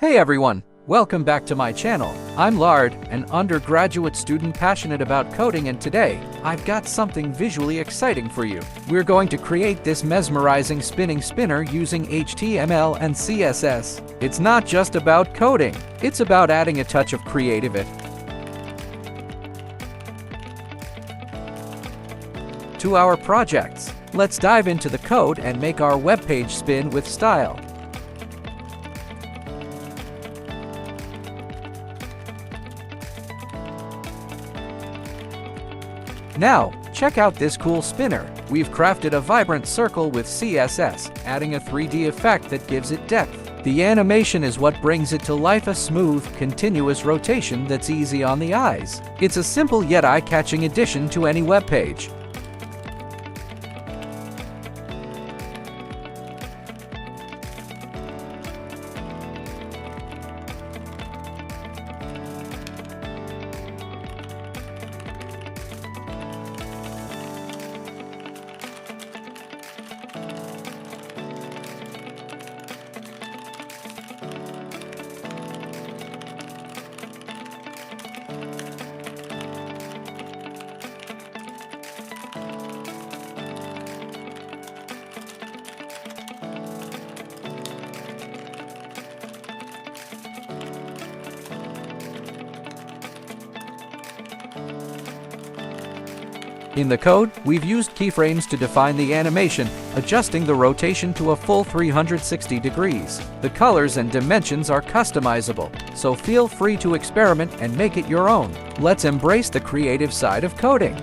Hey everyone, welcome back to my channel. I'm Lard, an undergraduate student passionate about coding, and today, I've got something visually exciting for you. We're going to create this mesmerizing spinning spinner using HTML and CSS. It's not just about coding, it's about adding a touch of creativity to our projects. Let's dive into the code and make our web page spin with style. Now, check out this cool spinner. We've crafted a vibrant circle with CSS, adding a 3D effect that gives it depth. The animation is what brings it to life, a smooth, continuous rotation that's easy on the eyes. It's a simple yet eye-catching addition to any web page. In the code, we've used keyframes to define the animation, adjusting the rotation to a full 360 degrees. The colors and dimensions are customizable, so feel free to experiment and make it your own. Let's embrace the creative side of coding.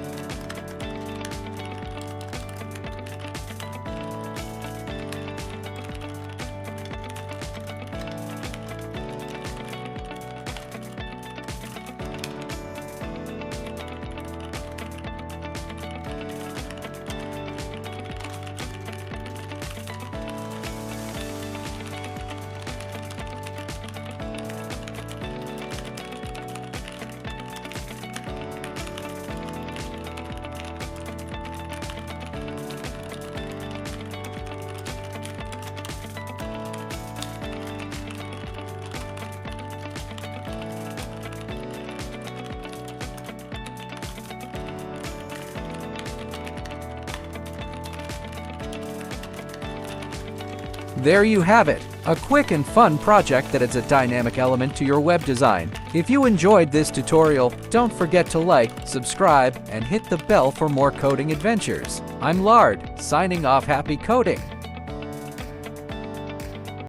There you have it, a quick and fun project that adds a dynamic element to your web design. If you enjoyed this tutorial, don't forget to like, subscribe, and hit the bell for more coding adventures. I'm Lard, signing off. Happy coding!